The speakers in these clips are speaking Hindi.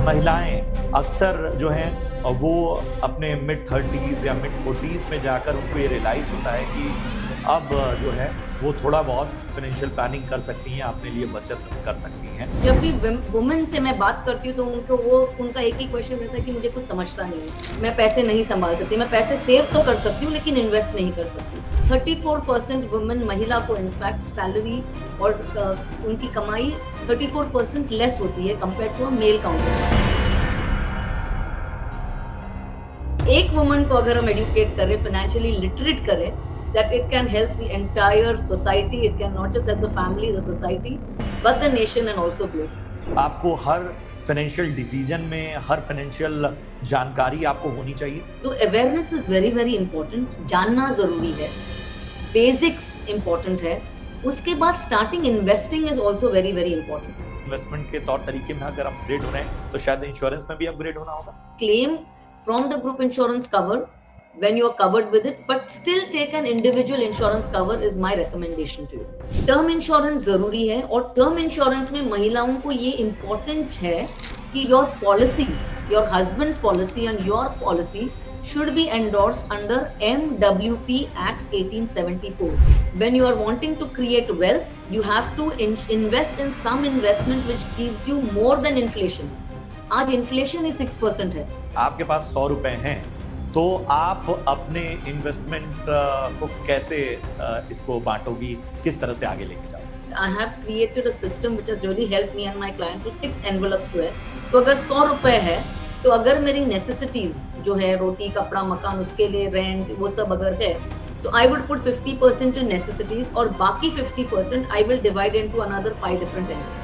महिलाएं अक्सर जो हैं वो अपने मिड 30s या मिड 40s में जाकर उनको ये रियलाइज होता है कि अब जो है वो थोड़ा बहुत फाइनेंशियल प्लानिंग कर सकती हैं, अपने लिए बचत कर सकती हैं। जब भी वुमेन से मैं बात करती हूँ तो उनका एक ही क्वेश्चन रहता है कि मुझे कुछ समझता नहीं है, मैं पैसे नहीं संभाल सकती, मैं पैसे सेव तो कर सकती हूँ लेकिन इन्वेस्ट नहीं कर सकती। 34% वुमेन महिला को इनफैक्ट सैलरी और उनकी कमाई 34% लेस होती है compare to a male counter. एक वुमन को अगर हम एजुकेट करें, फाइनेंशियली लिटरेट करें, that it can help the entire society, it can not just help the family, the society, but the nation and also globe. आपको हर फाइनेंशियल डिसीजन में हर फाइनेंशियल जानकारी आपको होनी चाहिए। तो awareness is very very important, जानना जरूरी है, बेसिक्स इंपॉर्टेंट है, उसके बाद starting investing is also very very important. Investment के तौर तरीके में अगर अपग्रेड हो रहे हैं तो शायद इंश्योरेंस में भी अपग्रेड होना होगा। Claim from the group insurance cover when you are covered with it, but still take an individual insurance cover is my recommendation to you. Term insurance जरूरी है और term insurance में महिलाओं को ये important है कि your policy, your husband's policy and your policy should be endorsed under MWP Act 1874. When you are wanting to create wealth, you have to invest in some investment which gives you more than inflation. आज inflation ही 6% है। आपके पास 100 रुपए हैं तो आप अपने इन्वेस्टमेंट को कैसे इसको बांटोगी, किस तरह से आगे लेके जाओगे? I have created a system which has really helped me and my clients to 6 envelopes जो है, तो अगर 100 रुपए है तो अगर मेरी नेसेसिटीज जो है रोटी कपड़ा मकान उसके लिए रेंट वो सब अगर है, so I would put 50% in necessities और बाकी 50% I will divide into another 5 different envelopes.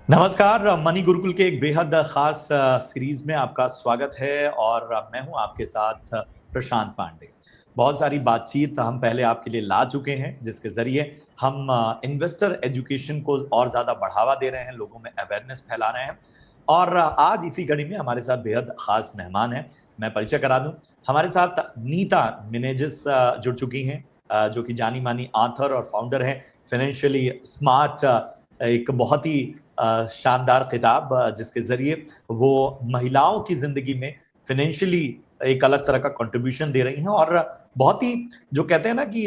नमस्कार, मनी गुरुकुल के एक बेहद खास सीरीज में आपका स्वागत है और मैं हूं आपके साथ प्रशांत पांडे। बहुत सारी बातचीत हम पहले आपके लिए ला चुके हैं जिसके जरिए हम इन्वेस्टर एजुकेशन को और ज्यादा बढ़ावा दे रहे हैं, लोगों में अवेयरनेस फैला रहे हैं। और आज इसी कड़ी में हमारे साथ बेहद खास मेहमान हैं। मैं परिचय करा दूं, हमारे साथ नीता मिनेजिस जुड़ चुकी हैं जो कि जानी मानी ऑथर और फाउंडर हैं फाइनेंशियली स्मार्ट, एक बहुत ही शानदार किताब जिसके जरिए वो महिलाओं की जिंदगी में फाइनेंशियली एक अलग तरह का कंट्रीब्यूशन दे रही हैं और बहुत ही जो कहते हैं ना कि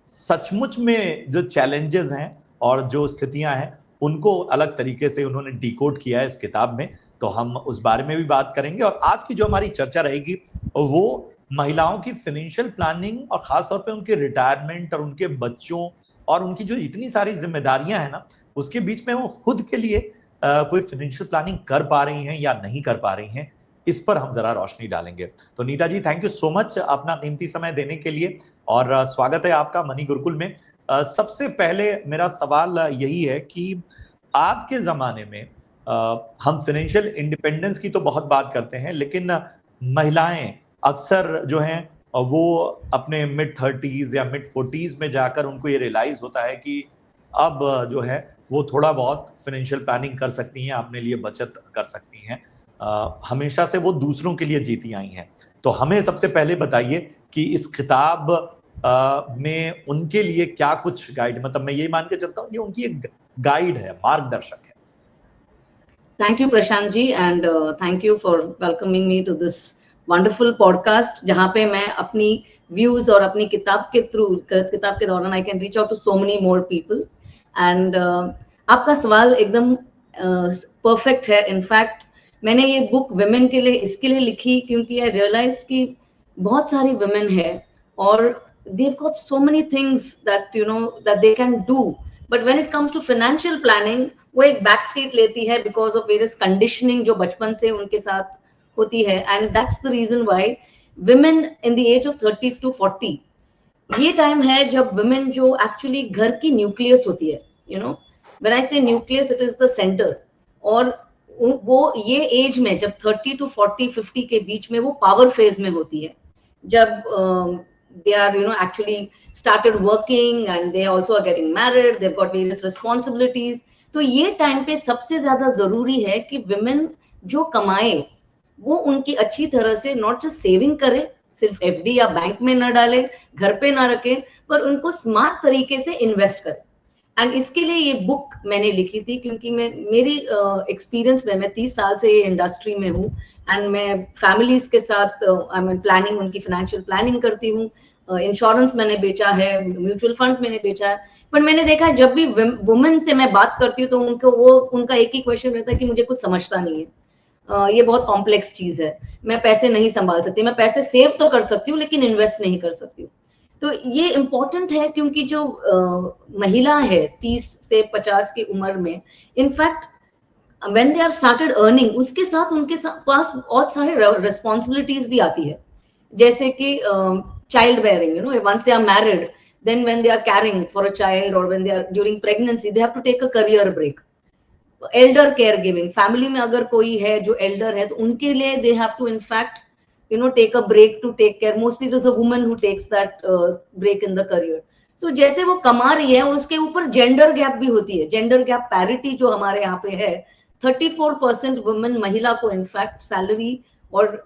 सचमुच में जो चैलेंजेस हैं और जो स्थितियां हैं उनको अलग तरीके से उन्होंने डिकोड किया है इस किताब में। तो हम उस बारे में भी बात करेंगे और आज की जो हमारी चर्चा रहेगी वो महिलाओं की फाइनेंशियल प्लानिंग और खासतौर पे उनके रिटायरमेंट और उनके बच्चों और उनकी जो इतनी सारी जिम्मेदारियां हैं ना, उसके बीच में वो खुद के लिए कोई फाइनेंशियल प्लानिंग कर पा रही हैं या नहीं कर पा रही हैं, इस पर हम जरा रोशनी डालेंगे। तो नीता जी, थैंक यू सो मच अपना कीमती समय देने के लिए और स्वागत है आपका मनी गुरुकुल में। सबसे पहले मेरा सवाल यही है कि आज के जमाने में हम फाइनेंशियल इंडिपेंडेंस की तो बहुत बात करते हैं, लेकिन महिलाएं अक्सर जो हैं वो अपने मिड 30s या मिड 40s में जाकर उनको ये रियलाइज होता है कि अब जो है वो थोड़ा बहुत फाइनेंशियल प्लानिंग कर सकती हैं, अपने लिए बचत कर सकती हैं। हमेशा से वो दूसरों के लिए जीती आई हैं। तो हमें सबसे पहले बताइए कि इस किताब में उनके लिए क्या कुछ गाइड, मतलब मैं ये मान के चलता हूँ ये उनकी एक गाइड है, मार्गदर्शक है। Thank you Prashant ji and thank you for welcoming me to this wonderful podcast जहाँ पे मैं अपनी व्यूज और अपनी किताब के दौरान I can reach out to so many more people and आपका सवाल एकदम परफेक्ट है। इनफैक्ट मैंने ये बुक वुमेन के लिए इसके लिए लिखी क्योंकि आई रियलाइज कि बहुत सारी वुमेन है और they've got so many things that you know that they can do, but when it comes to financial planning वो एक बैक सीट लेती है because of various conditioning जो बचपन से उनके साथ होती है and that's the reason why women in the age of 30 to 40 ये टाइम है जब women जो actually घर की न्यूक्लियस होती है, you know when I say nucleus it is the center, और वो ये एज में जब 30 to 40 50 के बीच में वो पावर फेज में होती है, जब they are actually started working and they also are getting married, they've got various responsibilities। तो ये टाइम पे सबसे ज्यादा जरूरी है कि विमेन जो कमाए वो उनकी अच्छी तरह से नॉट जस्ट सेविंग करे, सिर्फ एफडी या बैंक में ना डाले, घर पे ना रखे, पर उनको स्मार्ट तरीके से इन्वेस्ट करे। एंड इसके लिए ये बुक मैंने लिखी थी क्योंकि मेरी एक्सपीरियंस में, मैं 30 साल से ये इंडस्ट्री में हूँ एंड मैं फैमिलीज के साथ आई मीन प्लानिंग, उनकी फाइनेंशियल प्लानिंग करती हूँ। इंश्योरेंस मैंने बेचा है, म्यूचुअल फंड्स मैंने बेचा है, पर मैंने देखा है जब भी वुमेन से मैं बात करती हूँ तो उनका एक ही क्वेश्चन रहता है कि मुझे कुछ समझता नहीं है, ये बहुत कॉम्प्लेक्स चीज है, मैं पैसे नहीं संभाल सकती, मैं पैसे सेव तो कर सकती हूँ लेकिन इन्वेस्ट नहीं कर सकती हूँ। तो ये इम्पोर्टेंट है क्योंकि जो महिला है 30 से 50 की उम्र में, in fact when they are started earning, उसके साथ उनके पास बहुत सारे रिस्पॉन्सिबिलिटीज भी आती है, जैसे कि child bearing, you know, once they are married, then when they are caring for a child or when they are during pregnancy, they have to take a career break. Elder caregiving, family में अगर कोई है जो elder है तो उनके लिए they have to in fact, you know, take a break to take care. Mostly it is a woman who takes that break in the career. So जैसे वो कमा रही है और उसके ऊपर जेंडर गैप भी होती है, जेंडर गैप पैरिटी जो हमारे यहाँ पे है, 34% वुमेन, महिला को इनफैक्ट सैलरी और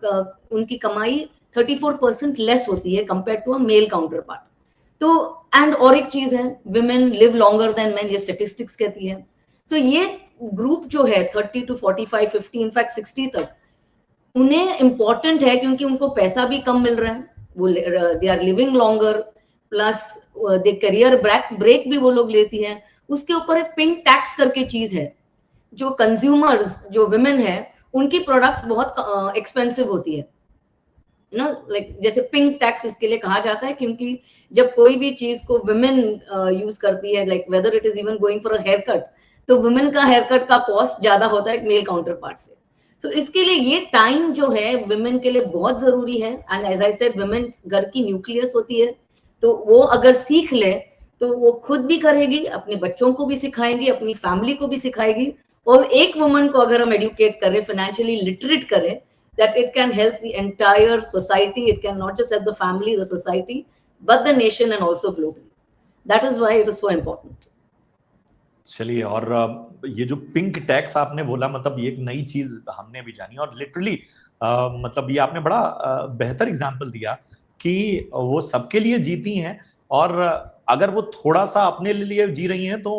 उनकी कमाई 34% लेस होती है compare to a male counterpart. तो एंड और एक चीज है, women live longer than men, ये स्टेटिस्टिक्स कहती है। सो ये ग्रुप जो है 30 to 45, 50, इनफैक्ट 60 तक, उन्हें इंपॉर्टेंट है क्योंकि उनको पैसा भी कम मिल रहा है, वो they are living longer, plus they career break भी वो लोग लेती हैं। उसके ऊपर एक पिंक टैक्स करके चीज है, जो कंज्यूमर्स, जो विमेन है, उनकी प्रोडक्ट्स बहुत एक्सपेंसिव होती है, यू नो, लाइक जैसे पिंक टैक्स इसके लिए कहा जाता है क्योंकि जब कोई भी चीज को वुमेन यूज करती है, like whether it is even going for a haircut, तो वुमेन का हेयर कट का कॉस्ट ज्यादा होता है मेल काउंटर पार्ट से। सो इसके लिए ये टाइम जो है वुमेन के लिए बहुत जरूरी है। And as I said, women घर की न्यूक्लियस होती है, तो वो अगर सीख ले तो वो खुद भी करेगी, अपने बच्चों को भी सिखाएंगी, अपनी फैमिली को भी सिखाएगी। और एक वुमन को अगर हम एडुकेट करें, फाइनेंशियली लिटरेट करें, that it can help the entire society, it can not just help the family, the society, but the nation and also globally. That is why it is so important. चलिए, और ये जो पिंक टैक्स आपने बोला, मतलब ये एक नई चीज हमने भी जानी, और लिटरली मतलब ये आपने बड़ा बेहतर एग्जांपल दिया कि वो सबके लिए जीती हैं, और अगर वो थोड़ा सा अपने लिए जी रही हैं तो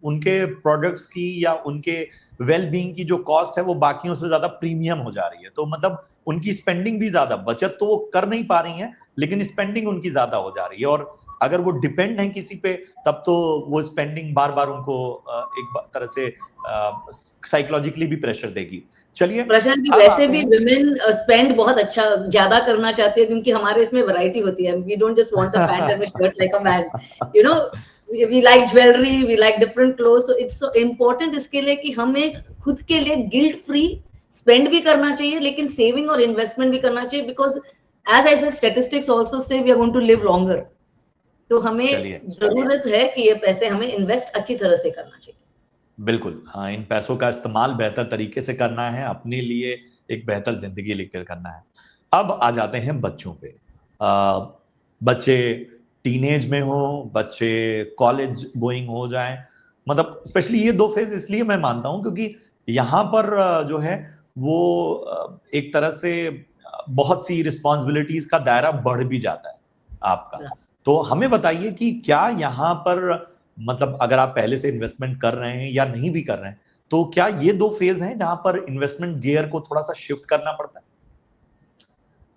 उनके प्रोडक्ट्स की या उनके वेल बीइंग की जो कॉस्ट है वो बाकियों से ज्यादा प्रीमियम हो जा रही है। तो मतलब उनकी स्पेंडिंग भी ज्यादा, बचत तो वो कर नहीं पा रही हैं लेकिन स्पेंडिंग उनकी ज्यादा हो जा रही है, और अगर वो डिपेंड है किसी पे तब तो वो स्पेंडिंग बार बार उनको एक तरह से साइकोलॉजिकली भी प्रेशर देगी। चलिए प्रशांत जी, वैसे भी विमेन स्पेंड बहुत अच्छा ज्यादा करना चाहती है क्योंकि हमारे इसमें वैरायटी होती है। We don't just want a pant and a shirt like a man, you know, we like jewellery, we like different clothes. So it's so important इसके लिए कि हमें खुद के लिए गिल्ट फ्री स्पेंड भी करना चाहिए, लेकिन सेविंग और इन्वेस्टमेंट भी करना चाहिए, because as I said statistics also से we are going to live longer. तो हमें जरूरत है कि ये पैसे हमें इन्वेस्ट अच्छी तरह से करना चाहिए। बिल्कुल, हाँ, इन पैसों का इस्तेमाल बेहतर तरीके से करना है, अपने लिए एक बेहतर जिंदगी लेकर करना है। अब आ जाते हैं बच्चों पे। बच्चे टीनेज में हो, बच्चे कॉलेज गोइंग हो जाएं, मतलब स्पेशली ये दो फेज इसलिए मैं मानता हूं क्योंकि यहाँ पर जो है वो एक तरह से बहुत सी रिस्पॉन्सिबिलिटीज का दायरा बढ़ भी जाता है आपका। तो हमें बताइए कि क्या यहाँ पर, मतलब अगर आप पहले से इन्वेस्टमेंट कर रहे हैं या नहीं भी कर रहे हैं, तो क्या ये दो फेज हैं जहां पर इन्वेस्टमेंट गियर को थोड़ा सा शिफ्ट करना पड़ता है?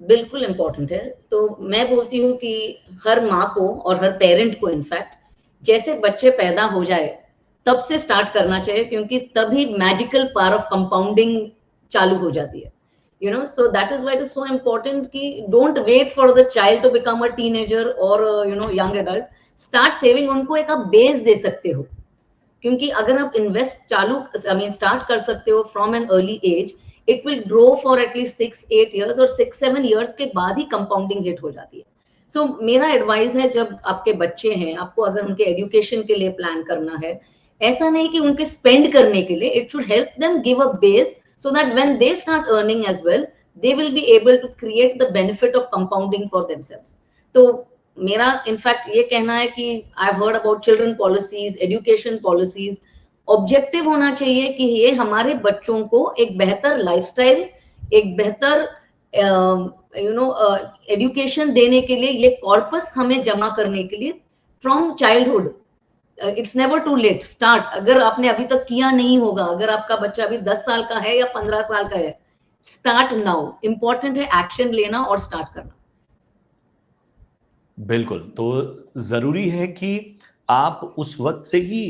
बिल्कुल इम्पोर्टेंट है। तो मैं बोलती हूँ कि हर माँ को और हर पेरेंट को इनफैक्ट जैसे बच्चे पैदा हो जाए तब से स्टार्ट करना चाहिए, क्योंकि तभी मैजिकल पावर ऑफ कंपाउंडिंग चालू हो जाती है, you know. So that is why it is so important कि don't wait for the child to become a teenager और you know young adult, start saving. उनको एक आप बेस दे सकते हो, क्योंकि अगर आप इन्वेस्ट चालू आई मीन स्टार्ट कर सकते हो from an early age, it will grow for at least 6-8 years, और 6-7 years के बाद ही कंपाउंडिंग हिट हो जाती है। सो मेरा एडवाइस है, जब आपके बच्चे हैं, आपको अगर उनके एजुकेशन के लिए प्लान करना है, ऐसा नहीं कि उनके स्पेंड करने के लिए, it should help them give a base so that when they start earning as well, they will be able to create the benefit of compounding for themselves. तो मेरा इनफैक्ट ये कहना है कि I have heard about children policies, education policies. Objective होना चाहिए कि ये हमारे बच्चों को एक बेहतर लाइफस्टाइल, एक बेहतर यू नो एजुकेशन देने के लिए, ये कॉर्पस हमें जमा करने के लिए from childhood it's never too late, start. अगर आपने अभी तक किया नहीं होगा, अगर आपका बच्चा अभी 10 साल का है या 15 साल का है, स्टार्ट नाउ। इंपॉर्टेंट है एक्शन लेना और स्टार्ट करना। बिल्कुल, तो जरूरी है कि आप उस वक्त से ही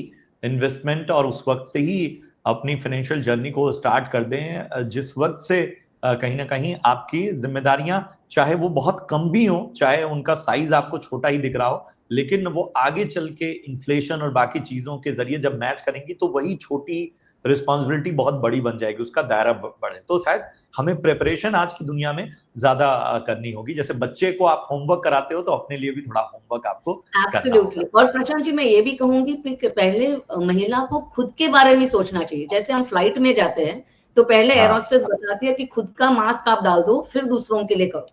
इन्वेस्टमेंट और उस वक्त से ही अपनी फाइनेंशियल जर्नी को स्टार्ट कर दें, जिस वक्त से कहीं ना कहीं आपकी जिम्मेदारियां, चाहे वो बहुत कम भी हो, चाहे उनका साइज आपको छोटा ही दिख रहा हो, लेकिन वो आगे चल के इन्फ्लेशन और बाकी चीजों के जरिए जब मैच करेंगी तो वही छोटी रिस्पॉन्सिबिलिटी बहुत बड़ी बन जाएगी, उसका दायरा बढ़े। तो शायद हमें प्रिपरेशन आज की दुनिया में ज्यादा करनी होगी। जैसे बच्चे को आप होमवर्क कराते हो तो अपने लिए भी थोड़ा होमवर्क आपको करना एब्सोल्युटली। होगा। और प्रशांत जी, मैं ये भी कहूंगी कि पहले महिला को खुद के बारे में सोचना चाहिए। जैसे हम फ्लाइट में जाते हैं तो पहले एयर हाँ होस्टेस बताती है कि खुद का मास्क आप डाल दो, फिर दूसरों के लिए करो।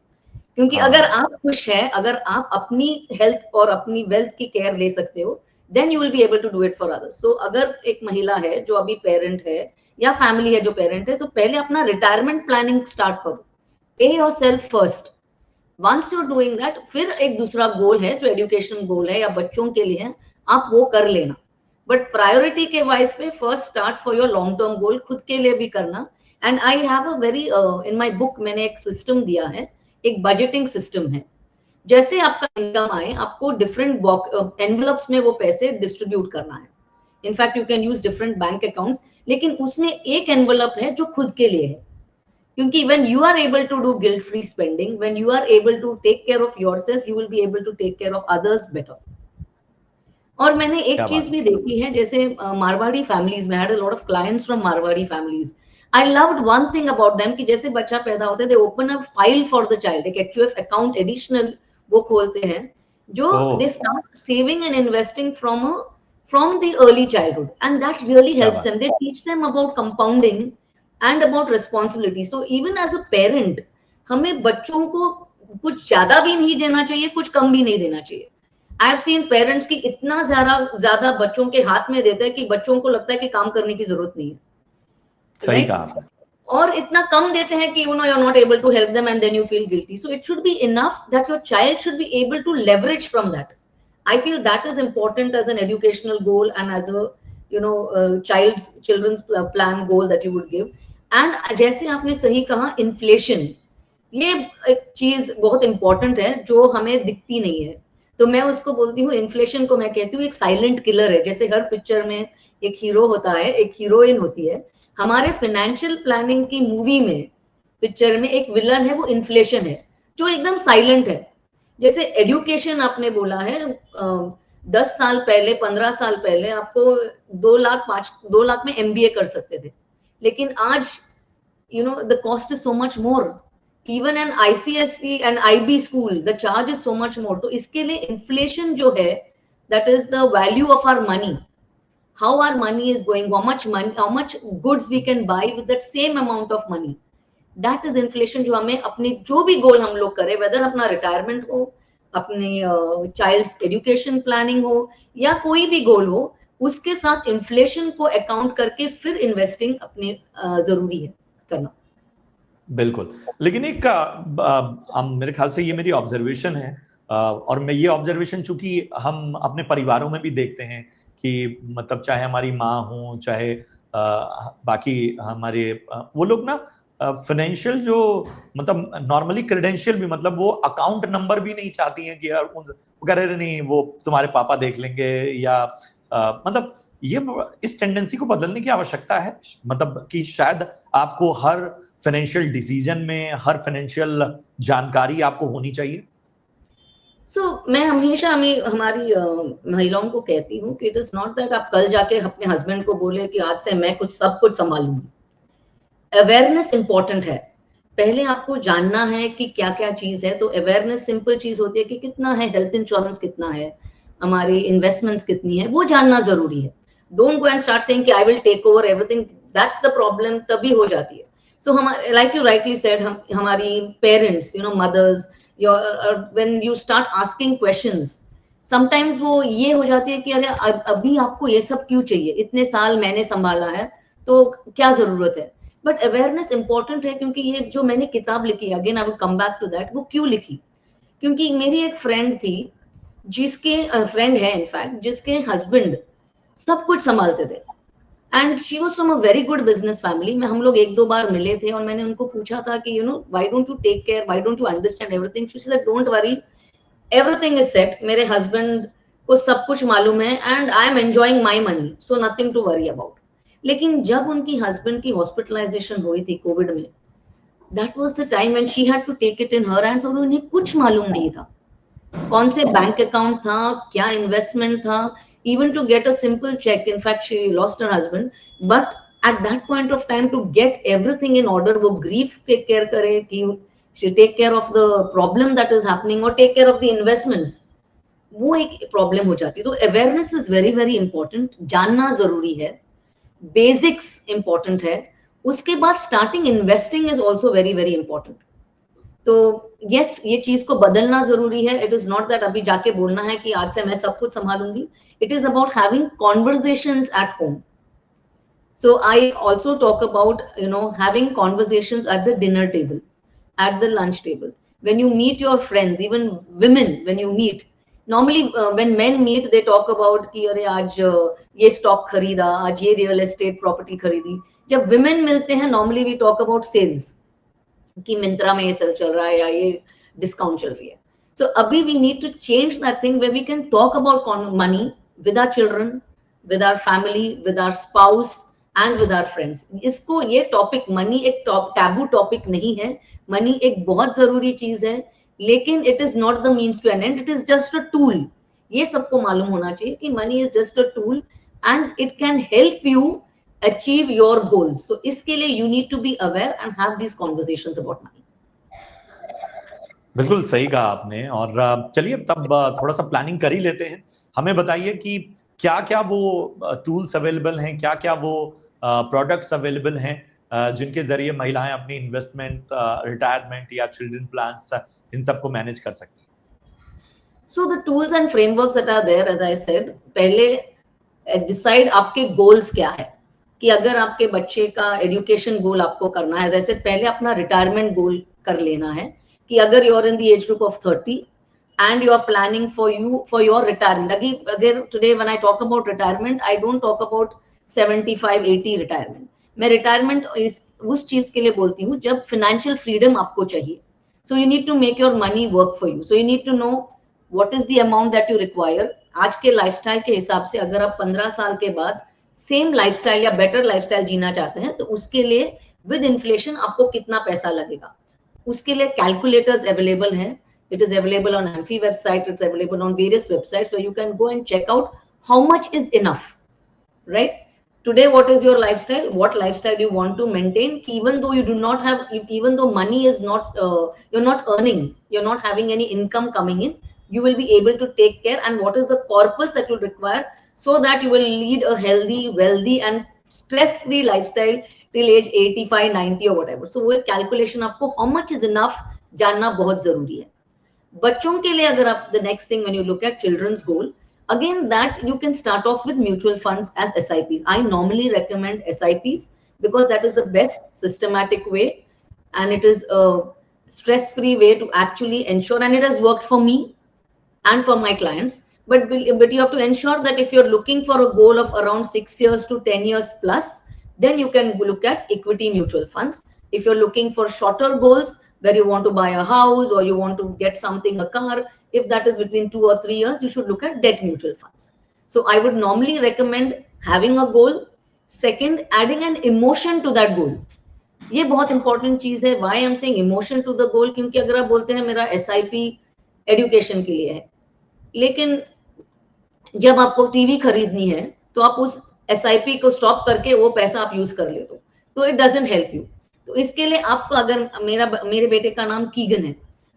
क्योंकि अगर हाँ आप खुश हैं, अगर आप अपनी हेल्थ और अपनी वेल्थ की केयर ले सकते हो, then you will be able to do it for others. So अगर एक महिला है जो अभी पेरेंट है या फैमिली है जो पेरेंट है, तो पहले अपना रिटायरमेंट प्लानिंग स्टार्ट करो। Pay yourself first. Once you are doing that, फिर एक दूसरा गोल है जो एजुकेशन गोल है या बच्चों के लिए है, आप वो कर लेना। बट प्रायोरिटी के वाइज पे first start for your long term goal, खुद के लिए भी करना। And I have a very, in my book मैंने एक सिस्टम दिया है, एक बजटिंग सिस्टम है। जैसे आपका इनकम आए, आपको डिफरेंट एनवलप्स में वो पैसे डिस्ट्रीब्यूट करना है। In fact you can use different bank accounts, लेकिन उसमें एक एनवलप है जो खुद के लिए है। क्योंकि when you are able to do guilt free spending, when you are able to take care of yourself, you will be able to take care of others better. और मैंने एक क्या चीज बात भी है। देखी है, जैसे मारवाड़ी फैमिलीज में, had a lot of clients from Marwari families. I loved one thing about them कि जैसे बच्चा पैदा होता है, they open a file for the child, एक HUF account additional वो खोलते हैं, जो ओह, they start saving and investing from the early childhood, and that really क्या helps बात them. They teach them about compounding and about responsibility. So even as a parent, हमें बच्चों को कुछ ज्यादा भी नहीं देना चाहिए, कुछ कम भी नहीं देना चाहिए। आई हैव सीन पेरेंट्स की इतना ज्यादा ज्यादा बच्चों के हाथ में देते हैं कि बच्चों को लगता है कि काम करने की जरूरत नहीं है, सही कहा राइट? आपने। और इतना कम देते हैं कि you are not able to help them and then you feel guilty. So it should be enough that your child should be able to leverage from that. I feel that is important as an educational goal and as a children's plan goal that you would give. And जैसे आपने सही कहा, इन्फ्लेशन, ये एक चीज बहुत इंपॉर्टेंट है जो हमें दिखती नहीं है। तो मैं उसको बोलती हूँ, इन्फ्लेशन को मैं कहती हूँ एक साइलेंट किलर है। जैसे हर पिक्चर में एक हीरो होता है, एक हीरोइन होती है, हमारे फाइनेंशियल प्लानिंग की मूवी में, पिक्चर में एक विलन है, वो इन्फ्लेशन है, जो एकदम साइलेंट है। जैसे एजुकेशन आपने बोला है, 10 साल पहले, 15 साल पहले आपको 2 लाख में एमबीए कर सकते थे, लेकिन आज the cost is so much more. Even an ICSE and IB school, the charge is so much more. तो इसके लिए inflation जो है, that is the value of our money, how our money is going, how much goods we can buy with that same amount of money. That is inflation जो हमें अपनी जो भी गोल हम लोग करें, whether अपना रिटायरमेंट हो, अपने चाइल्ड्स एजुकेशन प्लानिंग हो, या कोई भी गोल हो, उसके साथ इन्फ्लेशन को अकाउंट करके फिर इन्वेस्टिंग अपने जरूरी है करना। बिल्कुल। लेकिन एक मेरे ख्याल से ये मेरी ऑब्जर्वेशन है, और मैं ये ऑब्जर्वेशन चूंकि हम अपने परिवारों में भी देखते हैं कि मतलब चाहे हमारी माँ हो, चाहे बाकी हमारे वो लोग ना फाइनेंशियल जो मतलब नॉर्मली क्रेडेंशियल भी, मतलब वो अकाउंट नंबर भी नहीं चाहती हैं कि यार वो कह रहे नहीं वो तुम्हारे पापा देख लेंगे, या मतलब ये इस टेंडेंसी को बदलने की आवश्यकता है। मतलब कि शायद आपको हर फाइनेंशियल डिसीजन में, हर फाइनेंशियल जानकारी आपको होनी चाहिए। मैं हमेशा हमारी महिलाओं को कहती हूँ कि इट इज नॉट दैट आप कल जाके अपने हस्बैंड को बोले कि आज से मैं सब कुछ संभालूंगी। अवेयरनेस इंपॉर्टेंट है। पहले आपको जानना है कि क्या क्या चीज है। तो अवेयरनेस सिंपल चीज होती है कि कितना है हेल्थ इंश्योरेंस, कितना है हमारी इन्वेस्टमेंट्स, कितनी है, वो जानना जरूरी है। Don't go and start saying कि I will take over everything, that's the problem, तभी हो जाती है। सो हमारे, लाइक यू राइटली सेड, हमारी parents, mothers, when you start asking questions, sometimes वो ये हो जाती है कि अरे अभी आपको ये सब क्यों चाहिए, इतने साल मैंने संभाला है तो क्या जरूरत है। बट अवेयरनेस इंपॉर्टेंट है, क्योंकि ये जो मैंने किताब लिखी, again I will come back to that, वो क्यों लिखी, क्योंकि मेरी एक फ्रेंड थी जिसके फ्रेंड है इनफैक्ट, जिसके हस्बैंड सब कुछ संभालते थे, and she was from a very good business family में। हम लोग एक दो बार मिले थे और मैंने उनको पूछा था कि why don't you take care, why don't you understand everything? She said don't worry, everything is set, मेरे हस्बैंड को सब कुछ मालूम है and I am enjoying my money, so nothing to worry about. लेकिन जब उनकी हस्बैंड की हॉस्पिटलाइजेशन हुई थी कोविड में, that was the time when she had to take it in her hands, और उन्हें कुछ मालूम नहीं था कौन से बैंक अकाउंट था, क्या इन्वेस्टमेंट था, even to get a simple check. In fact, she lost her husband, but at that point of time to get everything in order, वो grief take care करे कि she take care of the problem that is happening or take care of the investments, वो एक प्रॉब्लम हो जाती है। तो awareness is very very important, जानना जरूरी है, बेसिक्स इंपॉर्टेंट है, उसके बाद starting investing is also very very important. तो यस, ये चीज को बदलना जरूरी है। इट इज नॉट दैट अभी जाके बोलना है कि आज से मैं सब कुछ संभालूंगी। It is about having conversations at home. So I also talk about, having conversations at the dinner table, at the lunch table. When you meet your friends, even women, when you meet, normally when men meet, they talk about कि अरे आज ये stock खरीदा, आज ये real estate property खरीदी। जब women मिलते हैं, normally we talk about sales, कि मिंत्रा में ये सेल चल रहा है या ये डिस्काउंट चल रही है। सो अभी we need to change that thing where we can talk about money with our children, with our family, with our spouse and with our friends. इसको, ये टॉपिक मनी एक टैबू टॉपिक नहीं है। मनी एक बहुत जरूरी चीज है, लेकिन it is not the means to an end, it is just a tool. ये सबको मालूम होना चाहिए कि money is just a tool and it can help you achieve your goals. So इसके लिए you need to be aware and have these conversations about money. बिल्कुल सही कहा आपने। और चलिए तब थोड़ा सा प्लानिंग कर ही लेते हैं। हमें बताइए कि क्या क्या वो टूल्स अवेलेबल हैं, क्या क्या वो प्रोडक्ट्स अवेलेबल हैं जिनके जरिए महिलाएं अपनी इन्वेस्टमेंट, रिटायरमेंट या चिल्ड्रन प्लान्स, इन सबको मैनेज कर सकती हैं। So the tools and frameworks that are there, as I said, पहले डिसाइड आपके गोल्स क्या है, कि अगर आपके बच्चे का एजुकेशन गोल आपको करना है, जैसे पहले अपना रिटायरमेंट गोल कर लेना है, कि अगर you are in the age group of 30 and you are planning for your retirement. अगर today when I talk about retirement, I don't talk about 75-80 retirement. मैं रिटायरमेंट उस चीज के लिए बोलती हूँ जब फाइनेंशियल फ्रीडम आपको चाहिए। So you need to make your money work for you, so you need to know what is the amount that you require. आज के लाइफस्टाइल के हिसाब से अगर आप 15 साल के बाद सेम लाइफस्टाइल या बेटर लाइफस्टाइल जीना चाहते हैं, तो उसके लिए विद इन्फ्लेशन आपको कितना पैसा लगेगा, उसके लिए कैलकुलेटर्स अवेलेबल हैं। It is available on AMFI website, it's available on various websites where you can go and check out how much is enough, right? Today, what is your lifestyle? What lifestyle you want to maintain? Even though you do not have, even though money is not, you're not earning, you're not having any income coming in, you will be able to take care. And what is the corpus that you require so that you will lead a healthy, wealthy, and stress-free lifestyle till age 85, 90 or whatever. So वो calculation आपको how much is enough जानना बहुत जरूरी है। बच्चों के लिए अगर आप, the next thing when you look at children's goal, again that you can start off with mutual funds as SIPs. I normally recommend SIPs because that is the best systematic way and it is a stress-free way to actually ensure, and it has worked for me and for my clients. But you have to ensure that if you're looking for a goal of around 6 years to 10 years plus, then you can look at equity mutual funds. If you're looking for shorter goals where you want to buy a house or you want to get something, a car, if that is between 2 or 3 years, you should look at debt mutual funds. So I would normally recommend having a goal. Second, adding an emotion to that goal. ये बहुत इंपॉर्टेंट चीज है। Why I'm saying emotion to the goal? क्योंकि अगर आप बोलते हैं मेरा SIP एजुकेशन के लिए है, लेकिन जब आपको टीवी खरीदनी है तो आप उस SIP को स्टॉप करके वो पैसा आप यूज कर ले, तो इट डजंट हेल्प यू। तो इसके लिए आपको, अगर मेरे बेटे का नाम कीगन है,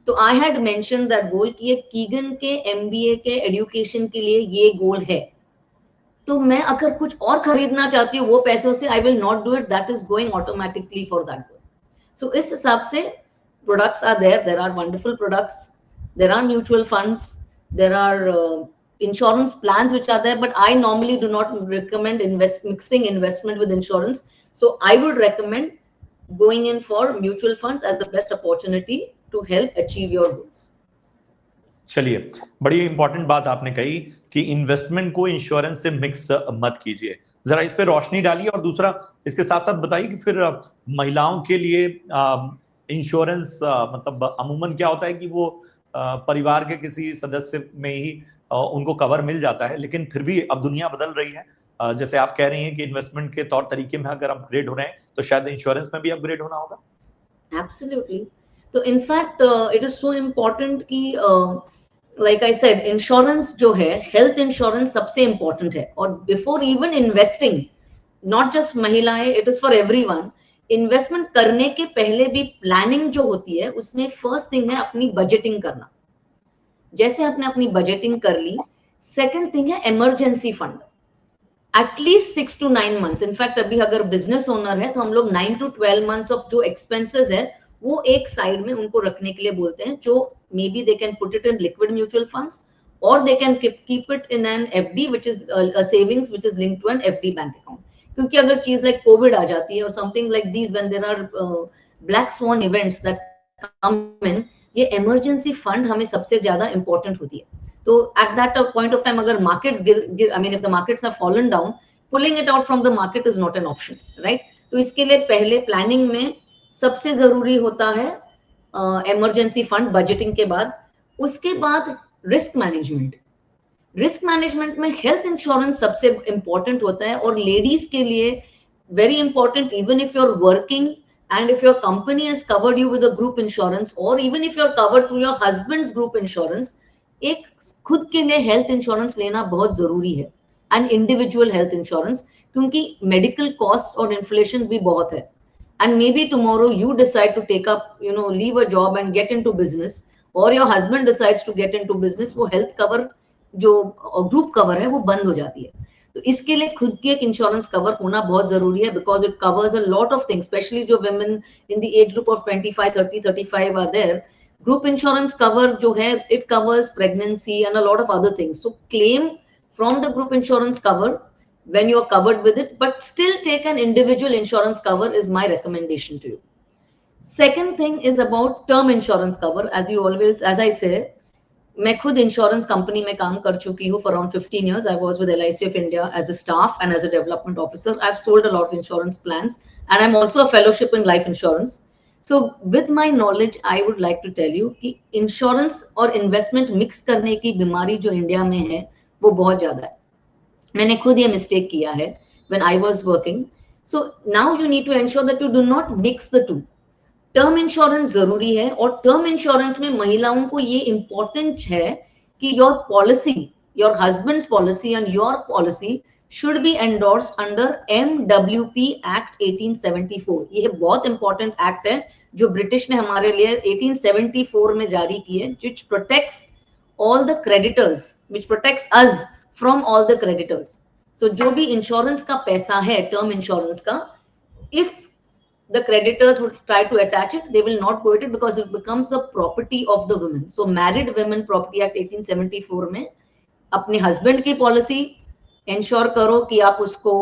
तो I had mention that goal कि ये कीगन के MBA के एजुकेशन के लिए ये गोल है। तो मैं अगर कुछ और खरीदना चाहती हूँ वो पैसों से, I will not do it, that is going automatically for that goal. So इस हिसाब से products are there are wonderful products, there are mutual funds, there are insurance plans which are there, but I normally do not recommend mixing investment with insurance. So I would recommend going in for mutual funds as the best opportunity to help achieve your goals. चलिए, बड़ी इंपॉर्टेंट बात आपने कही कि इन्वेस्टमेंट को इंश्योरेंस से मिक्स मत कीजिए। जरा इस पे रोशनी डालिए, और दूसरा इसके साथ साथ बताइए कि फिर महिलाओं के लिए इंश्योरेंस मतलब अमूमन क्या होता है कि वो परिवार के किसी सदस्य में ही उनको कवर मिल जाता है, लेकिन फिर भी अब दुनिया बदल रही है। जैसे आप कह रही हैं कि इन्वेस्टमेंट के तौर तरीके में अगर अपग्रेड हो रहे हैं, तो शायद इंश्योरेंस में भी अपग्रेड होना होगा। एब्सोल्युटली। तो in fact it is so important कि लाइक आई सेड, इंश्योरेंस जो है, हेल्थ इंश्योरेंस सबसे इंपॉर्टेंट है। और before even investing, not just महिलाएं, it is for everyone. Investment करने के पहले भी प्लानिंग जो होती है, उसमें फर्स्ट थिंग है अपनी बजटिंग करना। जैसे आपने अपनी बजटिंग कर ली, सेकंड थिंग है emergency fund, at least 6 to 9 months। In fact अभी अगर बिजनेस ओनर है तो हम लोग 9 to 12 months ऑफ जो एक्सपेंसेस है वो एक साइड में उनको रखने के लिए बोलते हैं, जो maybe they can put it in liquid mutual funds, और they can keep it in an FD which is savings which is linked to an FD bank account. क्योंकि अगर चीज लाइक कोविड आ जाती है और something like this, when there are black swan events that come in, ये इमरजेंसी फंड हमें सबसे ज्यादा इंपॉर्टेंट होती है। तो at that point of time, अगर markets I mean if the markets have fallen down, pulling it out from the market is not an option, right? तो इसके लिए पहले प्लानिंग में सबसे जरूरी होता है इमरजेंसी फंड, बजटिंग के बाद। उसके बाद रिस्क मैनेजमेंट। रिस्क मैनेजमेंट में हेल्थ इंश्योरेंस सबसे इंपॉर्टेंट होता है, और लेडीज के लिए very important. Even if you are working and if your company has covered you with a group insurance, or even if you're covered through your husband's group insurance, एक खुद के लिए हेल्थ इंश्योरेंस लेना बहुत जरूरी है, एंड इंडिविजुअल हेल्थ इंश्योरेंस, क्योंकि मेडिकल कॉस्ट और इन्फ्लेशन भी बहुत है। And maybe tomorrow you decide to take up, leave a job and get into business, और your husband decides to get into business, वो हेल्थ कवर जो ग्रुप कवर है वो बंद हो जाती है। तो इसके लिए खुद की एक इंश्योरेंस कवर होना बहुत जरूरी है, because it covers a lot of things, specially जो women in the age group of 25, 30, 35 are there. Group insurance cover जो है, it covers pregnancy and a lot of other things. So claim from the group insurance cover when you are covered with it, but still take an individual insurance cover is my recommendation to you. Second thing is about term insurance cover. As I say, मैं खुद इंश्योरेंस कंपनी में काम कर चुकी हूँ for around 15 years. I was with LIC of India as a staff and as a development officer. I've sold a lot of insurance plans, and I'm also a fellowship in life insurance. So with my knowledge, I would like to tell you कि इंश्योरेंस और इन्वेस्टमेंट मिक्स करने की बीमारी जो इंडिया में है वो बहुत ज्यादा है। मैंने खुद ये मिस्टेक किया है when I was working. So now you need to ensure that you do not mix the two. Term insurance जरूरी है, और टर्म इंश्योरेंस में महिलाओं को ये इंपॉर्टेंट है कि your policy, your husband's policy and your policy should be endorsed under MWP act 1874। ये बहुत इंपॉर्टेंट एक्ट है जो ब्रिटिश ने हमारे लिए 1874 में जारी की है, which protects all the creditors, which protects us from all the creditors. So जो भी इंश्योरेंस का पैसा है टर्म इंश्योरेंस का, if the creditors would try to attach it, they will not go at it because it becomes the property of the women. So Married Women Property Act 1874 में अपने हस्बैंड की पॉलिसी इंश्योर करो कि आप उसको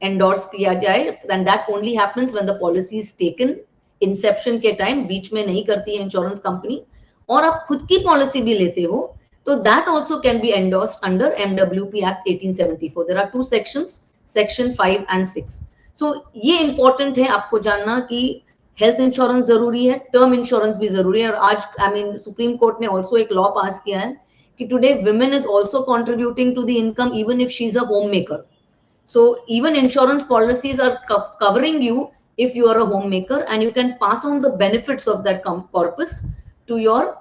एंडोर्स किया जाए, and that only happens when the policy is taken Inception के टाइम, बीच में नहीं करती है इंश्योरेंस कंपनी। और आप खुद की पॉलिसी भी लेते हो तो that also can be endorsed under MWP Act 1874. There are two sections, section 5 and 6. So ये इंपॉर्टेंट है आपको जानना कि हेल्थ इंश्योरेंस जरूरी है, टर्म इंश्योरेंस भी जरूरी है। और आज सुप्रीम कोर्ट ने ऑल्सो एक लॉ पास किया है कि today women is also contributing to the income even if she's a homemaker. So even insurance policies are covering you if you are a homemaker, and you can pass on the benefits of that corpus to your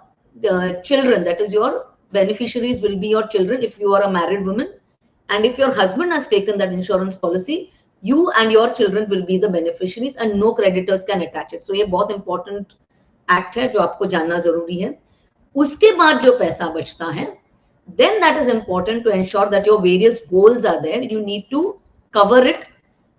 children. That is, your beneficiaries will be your children if you are a married woman, and if your husband has taken that insurance policy, you and your children will be the beneficiaries and no creditors can attach it. So ये बहुत important act है जो आपको जानना जरूरी है। उसके बाद जो पैसा बचता है, then that is important to ensure that your various goals are there. You need to cover it,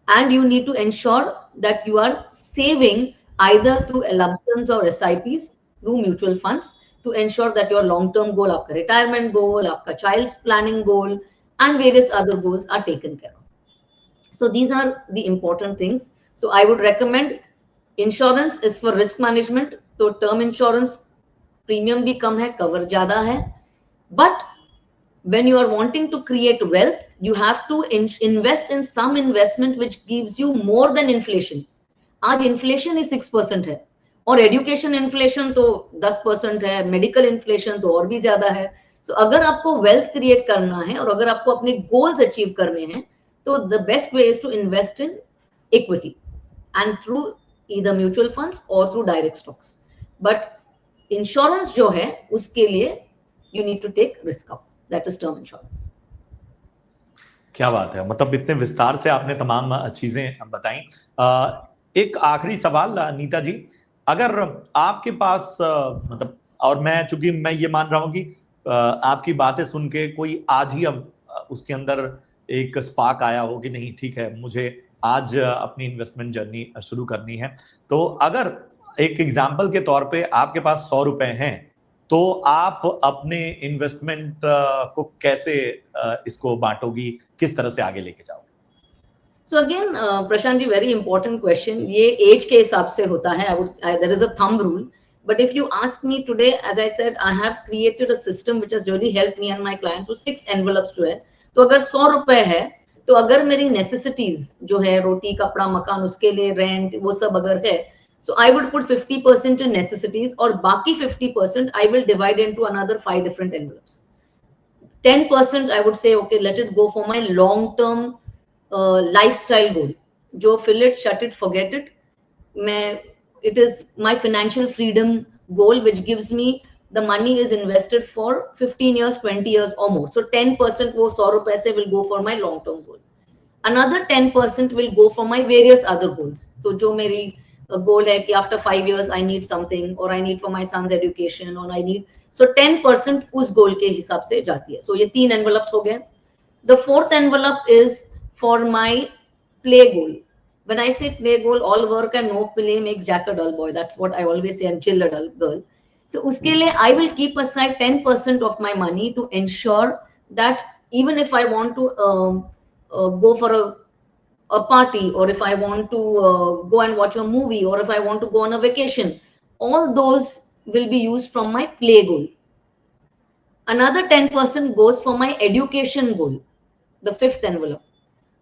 and you need to ensure that you are saving either through lump sums or SIPs, through mutual funds, to ensure that your long term goal, आपका retirement goal, आपका child's planning goal, and various other goals are taken care of. So these are the important things. So I would recommend insurance is for risk management. तो term insurance प्रीमियम भी कम है, कवर ज्यादा है, But when you are wanting to create wealth, you have to invest in some investment which gives you more than inflation. आज इन्फ्लेशन ही 6% है और एजुकेशन इन्फ्लेशन तो 10% है, मेडिकल इन्फ्लेशन तो और भी ज्यादा है. सो अगर आपको वेल्थ क्रिएट करना है और अगर आपको अपने गोल्स अचीव करने हैं, तो the best way is to invest in equity and through either mutual funds और through direct stocks. But insurance जो है उसके लिए you need to take risk off, that is term insurance. क्या बात है, मतलब इतने विस्तार से आपने तमाम चीजें बताई. एक आखिरी सवाल नीता जी, अगर आपके पास मतलब, और मैं चूंकि मैं ये मान रहा हूं कि आपकी बातें सुन के कोई आज ही अब उसके अंदर एक स्पार्क आया हो कि नहीं ठीक है मुझे आज अपनी इन्वेस्टमेंट जर्नी शुरू करनी है, तो अगर एक एग्जाम्पल के तौर पे आपके पास 100 रुपए हैं, तो आप अपने इन्वेस्टमेंट को कैसे इसको बांटोगी, किस तरह से आगे लेके जाओगे? So again, Prashant ji, very important question. ये age के हिसाब से होता है. There is a thumb rule. But if you ask me today, as I said, I have created a system which has really helped me and my clients. वो 6 envelopes जो है, तो अगर 100 रुपए है, तो अगर मेरी necessities जो है रोटी कपड़ा मकान उसके लिए रेंट वो सब अगर है, so I would put 50% in necessities और बाकी 50% I will divide into another 5 different envelopes. 10% I would say, okay, let it go for my long term lifestyle goal. जो fill it, shut it, forget it. It is my financial freedom goal which gives me the money is invested for 15 years, 20 years or more. So 10% वो 100 रुपए से will go for my long term goal. Another 10% will go for my various other goals. So जो मेरी goal है कि after 5 years I need something or I need for my son's education or I need, so 10% उस goal के हिसाब से जाती है. So ये 3 envelopes हो गए. The 4th envelope is for my play goal. When I say play goal, all work and no play makes Jack a dull boy. That's what I always say, and chill a dull girl. So uske liye I will keep aside 10% of my money to ensure that even if I want to go for a party, or if I want to go and watch a movie, or if I want to go on a vacation, all those will be used from my play goal. Another 10% goes for my education goal, the 5th envelope.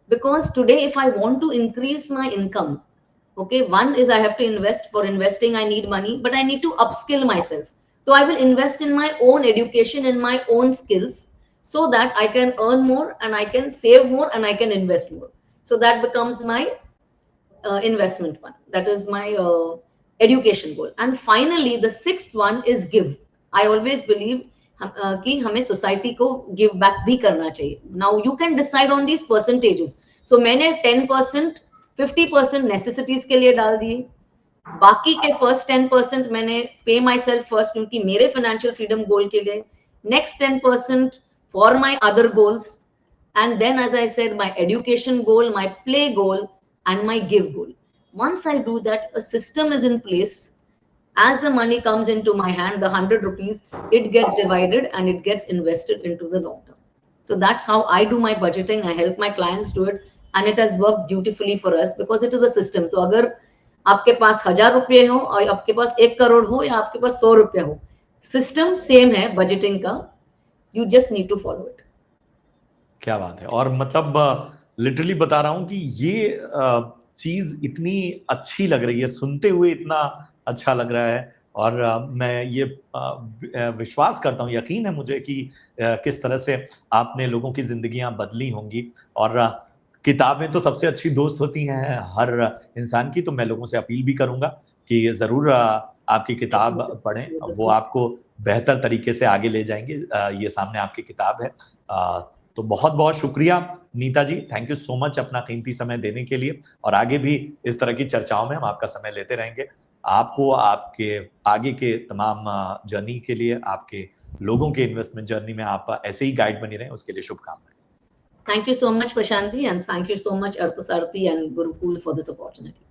Because today, if I want to increase my income, okay, one is I have to invest. For investing, I need money, but I need to upskill myself. So I will invest in my own education, in my own skills, so that I can earn more and I can save more and I can invest more. So that becomes my investment one. That is my education goal. And finally, the 6th one is give. I always believe कि हमें सोसाइटी को गिव बैक भी करना चाहिए. Now you can decide on these percentages. So मैंने 10%, 50% नेसेसिटीज के लिए डाल दिए, बाकी के फर्स्ट 10% मैंने पे माई सेल्फ फर्स्ट क्योंकि मेरे फाइनेंशियल फ्रीडम गोल के लिए, next 10% for my other goals, and then as I said, my education goal, my play goal and my give goal. Once I do that, a system is in place. As the money comes into my hand, the 100 rupees, it gets divided and it gets invested into the long term. So that's how I do my budgeting. I help my clients do it, and it has worked beautifully for us because it is a system. तो अगर आपके पास 1000 रुपये हो और आपके पास 1 करोड़ हो या आपके पास 100 रुपये हो, सिस्टम सेम है बजटिंग का. You just need to follow it. क्या बात है. और मतलब लिटरली बता रहा हूं कि ये चीज इतनी अच्छी लग रही है, सुनते हुए इतना अच्छा लग रहा है, और मैं ये विश्वास करता हूँ, यकीन है मुझे कि किस तरह से आपने लोगों की जिंदगियां बदली होंगी. और किताबें तो सबसे अच्छी दोस्त होती हैं हर इंसान की, तो मैं लोगों से अपील भी करूंगा कि जरूर आपकी किताब पढ़ें, वो आपको बेहतर तरीके से आगे ले जाएंगे. ये सामने आपकी किताब है. तो बहुत बहुत शुक्रिया नीता जी, थैंक यू सो मच अपना कीमती समय देने के लिए, और आगे भी इस तरह की चर्चाओं में हम आपका समय लेते रहेंगे. आपको आपके आगे के तमाम जर्नी के लिए, आपके लोगों के इन्वेस्टमेंट जर्नी में आप ऐसे ही गाइड बनी रहें, उसके लिए शुभकामनाएं. Thank you so much, Prashant ji, and thank you so much, Arthasarthi and Gurukul, for this opportunity.